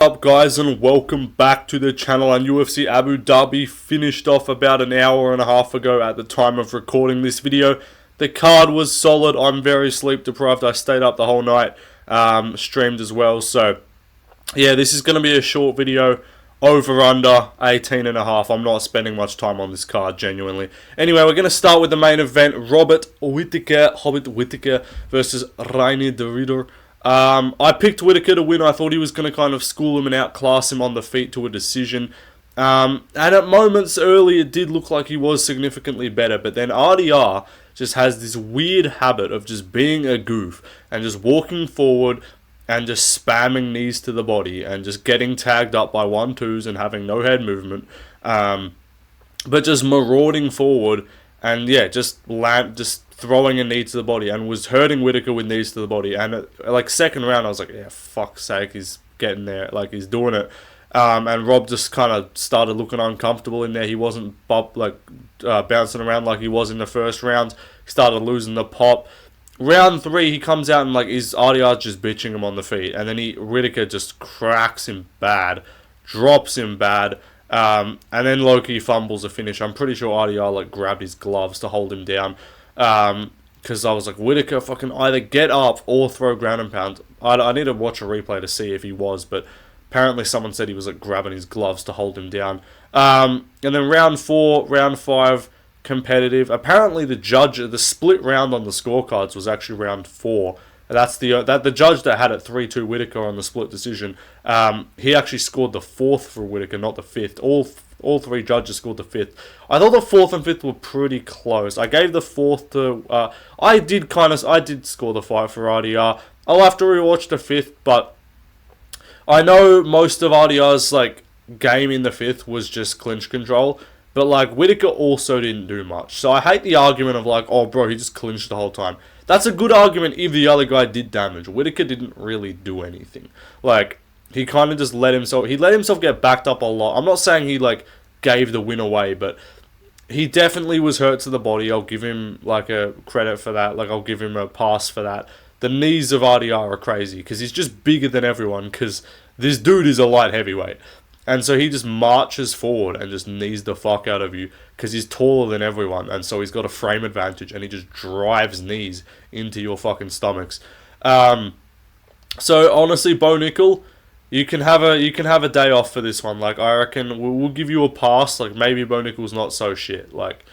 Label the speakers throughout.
Speaker 1: What up guys, and welcome back to the channel. And UFC Abu Dhabi finished off about an hour and a half ago at the time of recording this video. The card was solid. I'm very sleep deprived. I stayed up the whole night, streamed as well. So yeah, this is going to be a short video, over under 18 and a half. I'm not spending much time on this card, genuinely. Anyway, we're going to start with the main event. Whittaker versus Reine de Ridder. I picked Whittaker to win. I thought he was going to kind of school him and outclass him on the feet to a decision. And at moments early, it did look like he was significantly better. But then RDR just has this weird habit of just being a goof and just walking forward and just spamming knees to the body and just getting tagged up by 1-2s and having no head movement. But just marauding forward and yeah, just throwing a knee to the body, and was hurting Whittaker with knees to the body. And like second round, I was like, yeah, fuck's sake, he's getting there, like he's doing it. And Rob just kind of started looking uncomfortable in there. He wasn't bouncing around like he was in the first round. He started losing the pop. Round 3, he comes out and like his RDR just bitching him on the feet, and then Whittaker just cracks him bad, drops him bad. And then Loki fumbles a finish. I'm pretty sure RDR like grabbed his gloves to hold him down. Because I was like, Whittaker fucking either get up or throw ground and pound. I need to watch a replay to see if he was, but apparently someone said he was like grabbing his gloves to hold him down. And then round 4, round 5, competitive. Apparently the split round on the scorecards was actually round 4. That's the judge that had it 3-2 Whittaker on the split decision. He actually scored the 4th for Whittaker, not the 5th. All 3 judges scored the 5th. I thought the 4th and 5th were pretty close. I gave the 4th to... I did score the 5 for RDR. I'll have to rewatch the 5th, but I know most of RDR's like game in the 5th was just clinch control, but like Whittaker also didn't do much. So I hate the argument of like, oh bro, he just clinched the whole time. That's a good argument if the other guy did damage. Whittaker didn't really do anything. Like, he kind of just let himself get backed up a lot. I'm not saying he like gave the win away, but he definitely was hurt to the body. I'll give him like a credit for that. Like, I'll give him a pass for that. The knees of RDR are crazy because he's just bigger than everyone, because this dude is a light heavyweight. And so he just marches forward and just knees the fuck out of you because he's taller than everyone, and so he's got a frame advantage, and he just drives knees into your fucking stomachs. So honestly, Bo Nickel, you can have a day off for this one. Like, I reckon we'll give you a pass. Like, maybe Bo Nickel's not so shit. Like,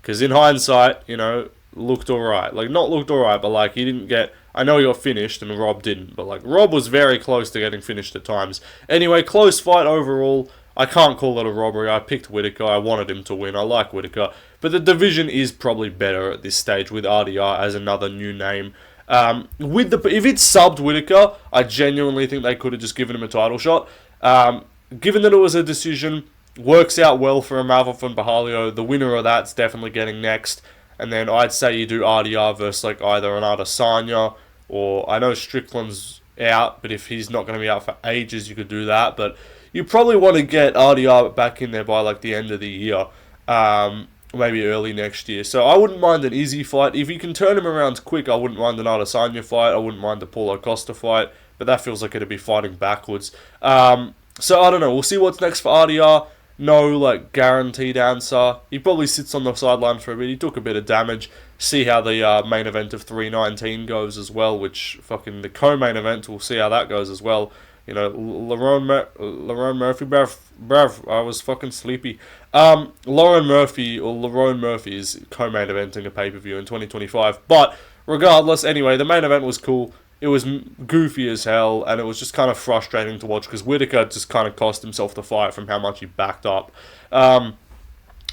Speaker 1: because in hindsight, you know, looked alright. Like, not looked alright, but like he didn't get... I know he got finished and Rob didn't, but like Rob was very close to getting finished at times. Anyway, close fight overall. I can't call it a robbery. I picked Whittaker. I wanted him to win. I like Whittaker. But the division is probably better at this stage with RDR as another new name. If it's subbed Whittaker, I genuinely think they could have just given him a title shot. Given that it was a decision, works out well for Amalva and Bahalio. The winner of that's definitely getting next. And then I'd say you do RDR versus like either an Adesanya, or I know Strickland's out, but if he's not going to be out for ages, you could do that. But you probably want to get RDR back in there by like the end of the year, maybe early next year. So I wouldn't mind an Izzy fight. If you can turn him around quick, I wouldn't mind an Adesanya fight. I wouldn't mind the Paulo Costa fight, but that feels like it'd be fighting backwards. So I don't know. We'll see what's next for RDR. No, like, guaranteed answer. He probably sits on the sideline for a bit. He took a bit of damage. See how the main event of 319 goes as well, which fucking the co-main event, we'll see how that goes as well. You know, Lerone Murphy, bruv, I was fucking sleepy. Lerone Murphy is co-main eventing a pay-per-view in 2025. But, regardless, anyway, the main event was cool. It was goofy as hell, and it was just kind of frustrating to watch because Whittaker just kind of cost himself the fight from how much he backed up.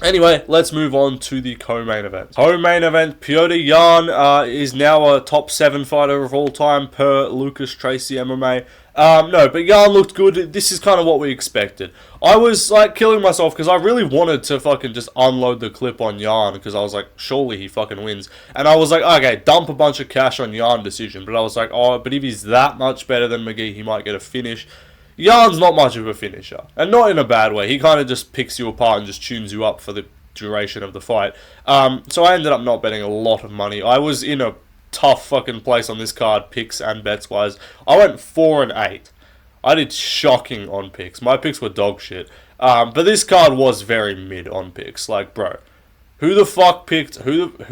Speaker 1: Anyway, let's move on to the co-main event. Co-main event, Petr Yan is now a top 7 fighter of all time per Lucas Tracy MMA. No, but Yan looked good. This is kind of what we expected. I was like killing myself because I really wanted to fucking just unload the clip on Yan because I was like, surely he fucking wins. And I was like, okay, dump a bunch of cash on Yan decision. But I was like, oh, but if he's that much better than McGee, he might get a finish. Yan's not much of a finisher, and not in a bad way. He kind of just picks you apart and just tunes you up for the duration of the fight. So I ended up not betting a lot of money. I was in a tough fucking place on this card, picks and bets wise. I went 4 and 8. I did shocking on picks. My picks were dog shit. But this card was very mid on picks. Like, bro, who the fuck picked Salikov?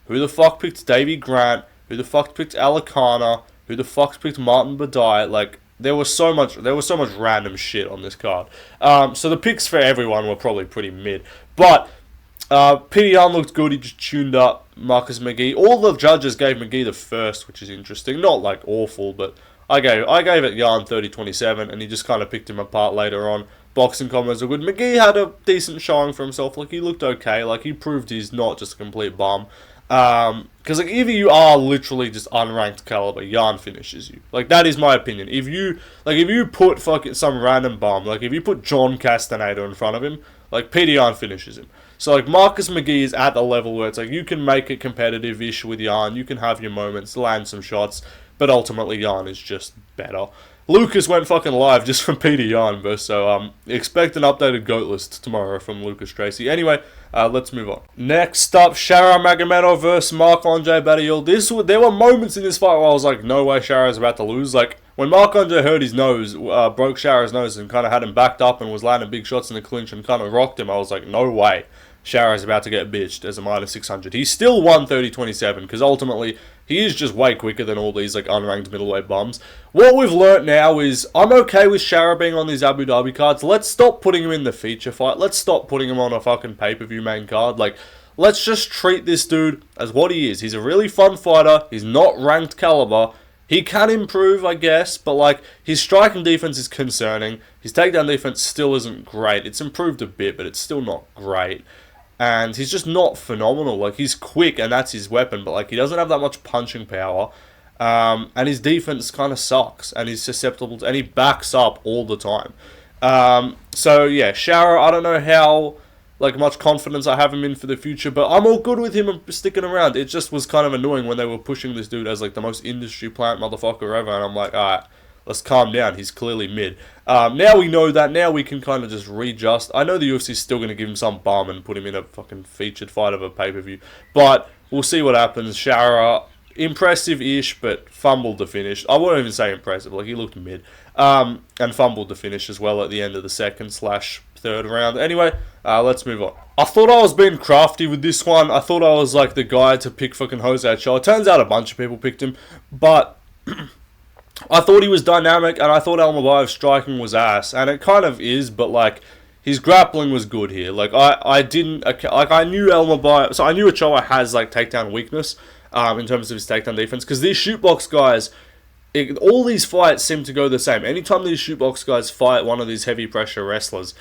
Speaker 1: Who the fuck picked Davy Grant? Who the fuck picked Alakana? Who the fuck picked Martin Badai? Like, there was so much random shit on this card. So the picks for everyone were probably pretty mid. But Peter Yan looked good. He just tuned up Marcus McGee. All the judges gave McGee the first, which is interesting. Not like awful, but I gave it Yan 30-27, and he just kind of picked him apart later on. Boxing comments are good. McGee had a decent showing for himself. Like, he looked okay. Like, he proved he's not just a complete bum. Because like, if you are literally just unranked caliber, Yan finishes you. Like, that is my opinion. If you put fucking some random bum, like if you put John Castaneda in front of him, like Peter Yan finishes him. So like Marcus McGee is at the level where it's like you can make it competitive-ish with Yan, you can have your moments, land some shots, but ultimately Yan is just better. Lucas went fucking live just from Peter Yan, bro. So expect an updated GOAT list tomorrow from Lucas Tracy. Anyway, let's move on. Next up, Shara Magomedov versus Marc-Andre Barriault. There were moments in this fight where I was like, no way Shara's about to lose. Like, when Marc-Andre hurt his nose, broke Shara's nose and kind of had him backed up and was landing big shots in the clinch and kind of rocked him, I was like, no way Shara's about to get bitched as a minus 600. He still won 30-27 because ultimately he is just way quicker than all these like unranked middleweight bums. What we've learnt now is I'm okay with Shara being on these Abu Dhabi cards. Let's stop putting him in the feature fight. Let's stop putting him on a fucking pay-per-view main card. Like, let's just treat this dude as what he is. He's a really fun fighter. He's not ranked caliber. He can improve, I guess, but like his striking defense is concerning. His takedown defense still isn't great. It's improved a bit, but it's still not great. And he's just not phenomenal. Like, he's quick, and that's his weapon, but like he doesn't have that much punching power. And his defense kind of sucks, and he's susceptible to, and he backs up all the time. So yeah, Shara, I don't know how like much confidence I have him in for the future, but I'm all good with him sticking around. It just was kind of annoying when they were pushing this dude as like the most industry plant motherfucker ever, and I'm like, alright, let's calm down. He's clearly mid. Now we know that. Now we can kind of just readjust. I know the UFC's still going to give him some bum and put him in a fucking featured fight of a pay-per-view, but we'll see what happens. Shara, impressive-ish, but fumbled the finish. I won't even say impressive. Like, he looked mid. And fumbled the finish as well at the end of the second/third round. Anyway, let's move on. I thought I was being crafty with this one. I thought I was like the guy to pick fucking Jose Ochoa. It turns out a bunch of people picked him, but I thought he was dynamic, and I thought Elma Baev's striking was ass, and it kind of is, but like his grappling was good here. Like I knew Elma Baev, so I knew Ochoa has like takedown weakness in terms of his takedown defense, because these shootbox guys, all these fights seem to go the same. Anytime these shootbox guys fight one of these heavy pressure wrestlers,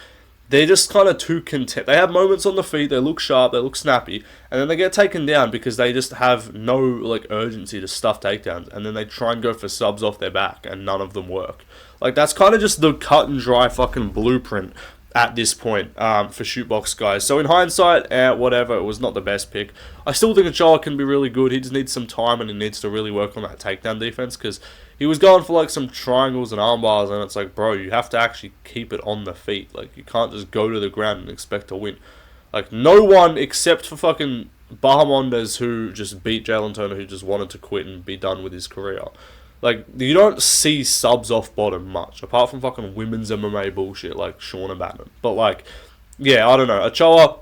Speaker 1: they're just kind of too content. They have moments on the feet, they look sharp, they look snappy, and then they get taken down because they just have no like urgency to stuff takedowns, and then they try and go for subs off their back, and none of them work. Like, that's kind of just the cut and dry fucking blueprint at this point for shootbox guys. So in hindsight, whatever, it was not the best pick. I still think Ochoa can be really good. He just needs some time, and he needs to really work on that takedown defense, because he was going for like some triangles and arm bars, and it's like, bro, you have to actually keep it on the feet. Like, you can't just go to the ground and expect to win. Like, no one except for fucking Bahamondes, who just beat Jalen Turner, who just wanted to quit and be done with his career. Like, you don't see subs off bottom much, apart from fucking women's MMA bullshit like Shauna Bannon. But like, yeah, I don't know. Ochoa,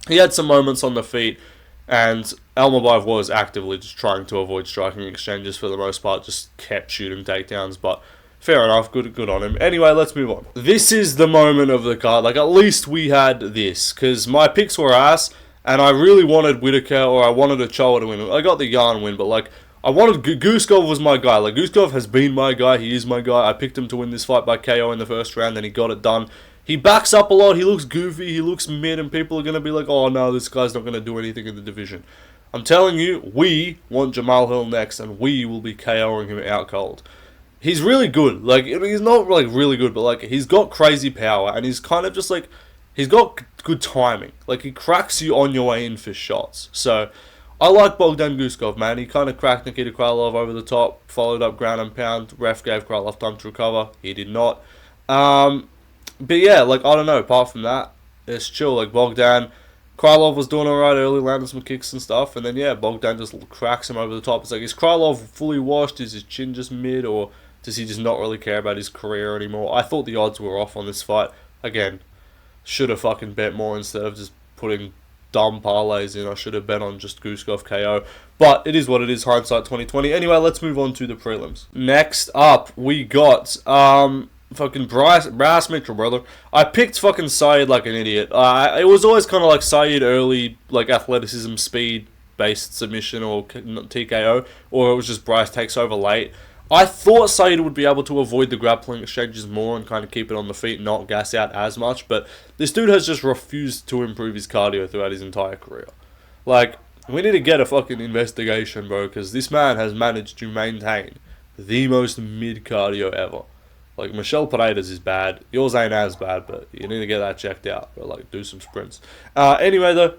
Speaker 1: he had some moments on the feet, and Elma Baev was actively just trying to avoid striking exchanges for the most part, just kept shooting takedowns, but fair enough, good on him. Anyway, let's move on. This is the moment of the card. Like, at least we had this, because my picks were ass, and I really wanted Whittaker, or I wanted Ochoa to win. I got the Yan win, but like, I wanted Guskov was my guy. Like, Guskov has been my guy, he is my guy. I picked him to win this fight by KO in the first round, and he got it done. He backs up a lot, he looks goofy, he looks mid, and people are going to be like, oh no, this guy's not going to do anything in the division. I'm telling you, we want Jamal Hill next, and we will be KOing him out cold. He's really good. Like, he's not like really good, but like, he's got crazy power, and he's kind of just like, he's got good timing. Like, he cracks you on your way in for shots. So, I like Bogdan Guskov, man. He kind of cracked Nikita Krylov over the top, followed up ground and pound. Ref gave Krylov time to recover. He did not. But yeah, like, I don't know. Apart from that, it's chill. Like, Bogdan, Krylov was doing alright early, landing some kicks and stuff. And then, yeah, Bogdan just cracks him over the top. It's like, is Krylov fully washed? Is his chin just mid? Or Does he just not really care about his career anymore? I thought the odds were off on this fight. Again, should have fucking bet more instead of just putting dumb parlays in. I should have bet on just Guskov KO. But it is what it is, hindsight 2020. Anyway, let's move on to the prelims. Next up, we got fucking Brass Mitchell, brother. I picked fucking Saeed like an idiot. It was always kind of like Saeed early, like athleticism, speed based submission or TKO, or it was just Bryce takes over late. I thought Saeed would be able to avoid the grappling exchanges more and kind of keep it on the feet, not gas out as much, but this dude has just refused to improve his cardio throughout his entire career. Like, we need to get a fucking investigation, bro, because this man has managed to maintain the most mid-cardio ever. Like, Michelle Paredes is bad. Yours ain't as bad, but you need to get that checked out, bro. Like, do some sprints. Anyway, though,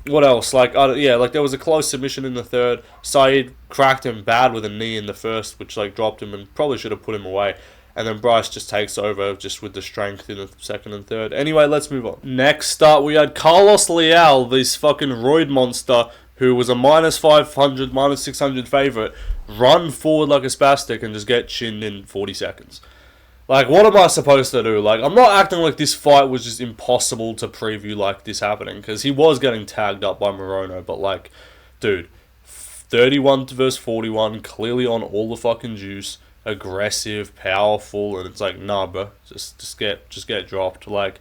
Speaker 1: what else? Like, there was a close submission in the third. Saeed cracked him bad with a knee in the first, which like dropped him and probably should have put him away. And then Bryce just takes over just with the strength in the second and third. Anyway, let's move on. Next up, we had Carlos Leal, this fucking roid monster who was a minus 500, minus 600 favorite, run forward like a spastic and just get chinned in 40 seconds. Like, what am I supposed to do? Like, I'm not acting like this fight was just impossible to preview like this happening, because he was getting tagged up by Morono, but like, dude, 31 versus 41, clearly on all the fucking juice, aggressive, powerful, and it's like, nah, bro, just get dropped. Like,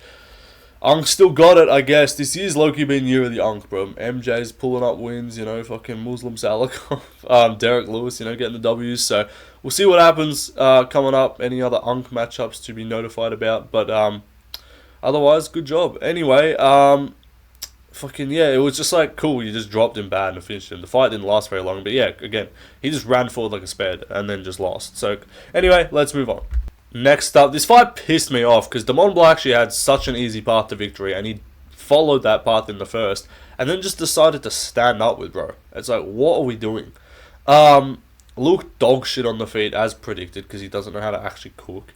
Speaker 1: Unk still got it, I guess. This is low-key been year of the Unk, bro. MJ's pulling up wins, you know, fucking Muslim Salakov, Derek Lewis, you know, getting the W's. So we'll see what happens coming up. Any other Unk matchups to be notified about, but otherwise, good job. Anyway, fucking yeah, it was just like cool. You just dropped him bad and finished him. The fight didn't last very long, but yeah, again, he just ran forward like a sped and then just lost. So anyway, let's move on. Next up, this fight pissed me off because Damon Black actually had such an easy path to victory and he followed that path in the first and then just decided to stand up with bro. It's like, what are we doing? Luke dog shit on the feet as predicted because he doesn't know how to actually cook.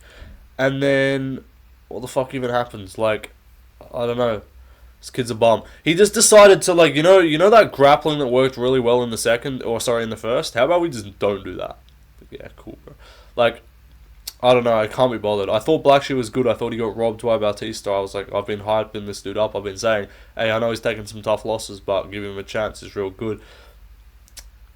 Speaker 1: And then, what the fuck even happens? Like, I don't know. This kid's a bum. He just decided to, like, you know that grappling that worked really well in the in the first? How about we just don't do that? Yeah, cool, bro. Like, I don't know, I can't be bothered. I thought Blackshear was good. I thought he got robbed by Bautista. I was like, I've been hyping this dude up. I've been saying, hey, I know he's taking some tough losses, but give him a chance. He's real good.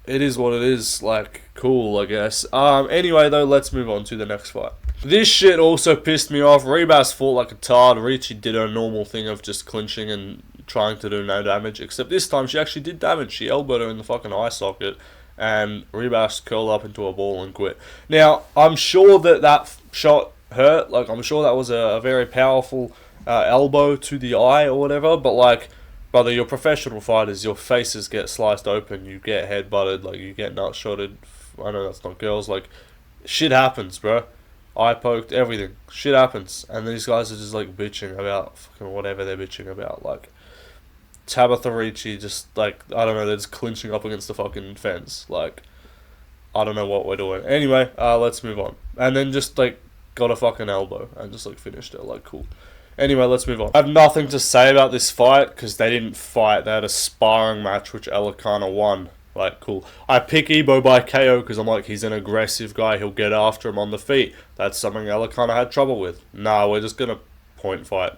Speaker 1: It is what it is. Like, cool, I guess. Anyway, though, let's move on to the next fight. This shit also pissed me off. Rebas fought like a tard. Ricci did her normal thing of just clinching and trying to do no damage. Except this time, she actually did damage. She elbowed her in the fucking eye socket. And Rebas curled up into a ball and quit. Now, I'm sure that shot hurt. Like, I'm sure that was a very powerful elbow to the eye or whatever. But, like, brother, you're professional fighters. Your faces get sliced open. You get headbutted. Like, you get nut-shotted. I know that's not girls. Like, shit happens, bro. Eye poked, everything. Shit happens. And these guys are just, like, bitching about fucking whatever they're bitching about. Like, Tabitha Ricci just, like, I don't know, they're just clinching up against the fucking fence. Like, I don't know what we're doing. Anyway, let's move on. And then just, like, got a fucking elbow and just, like, finished it. Like, cool. Anyway, let's move on. I have nothing to say about this fight because they didn't fight. They had a sparring match which Alakana won. Like, cool. I pick Ebo by KO because I'm like, he's an aggressive guy. He'll get after him on the feet. That's something Alakana had trouble with. Nah, we're just going to point fight.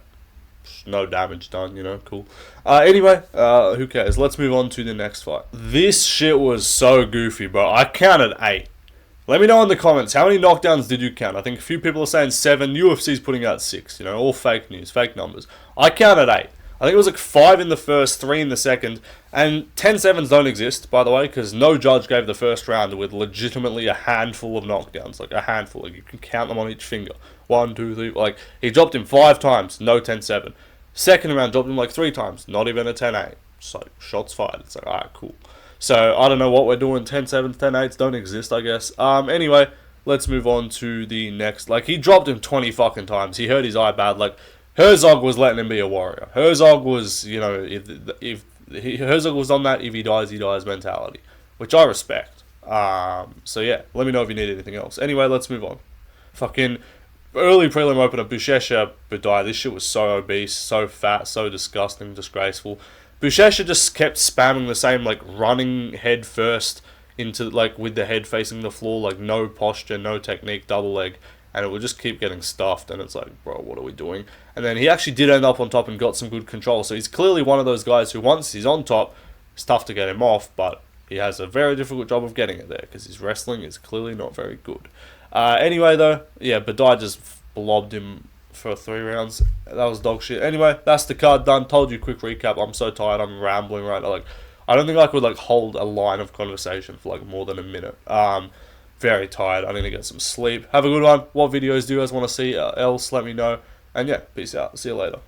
Speaker 1: No damage done, you know, cool. Anyway, who cares? Let's move on to the next fight. This shit was so goofy, bro. I counted 8. Let me know in the comments, how many knockdowns did you count? I think a few people are saying 7. UFC's putting out 6, you know, all fake news, fake numbers. I counted 8. I think it was like 5 in the first, 3 in the second, and 10-7s don't exist, by the way, because no judge gave the first round with legitimately a handful of knockdowns, like a handful, like you can count them on each finger. 1, 2, 3, like, he dropped him 5 times, no 10-7. Second round, dropped him like 3 times, not even a 10-8. So, shots fired. It's like, alright, cool. So, I don't know what we're doing, 10-7s, 10-8s don't exist, I guess. Anyway, let's move on to the next. Like, he dropped him 20 fucking times. He hurt his eye bad. Like, Herzog was letting him be a warrior. Herzog was, you know, if Herzog was on that, if he dies mentality, which I respect. So yeah, let me know if you need anything else. Anyway, let's move on. Fucking early prelim opener, Buchecha Budai. This shit was so obese, so fat, so disgusting, disgraceful. Buchecha just kept spamming the same, like, running head first into, like, with the head facing the floor, like, no posture, no technique, double leg, and it would just keep getting stuffed, and it's like, bro, what are we doing? And then he actually did end up on top and got some good control, so he's clearly one of those guys who, once he's on top, it's tough to get him off, but he has a very difficult job of getting it there, because his wrestling is clearly not very good. Anyway, though, yeah, Badai just blobbed him for 3 rounds. That was dog shit. Anyway, that's the card done. Told you, quick recap. I'm so tired. I'm rambling right now. Like, I don't think I could, like, hold a line of conversation for, like, more than a minute. Very tired. I need to get some sleep. Have a good one. What videos do you guys want to see else? Let me know. And yeah, peace out. See you later.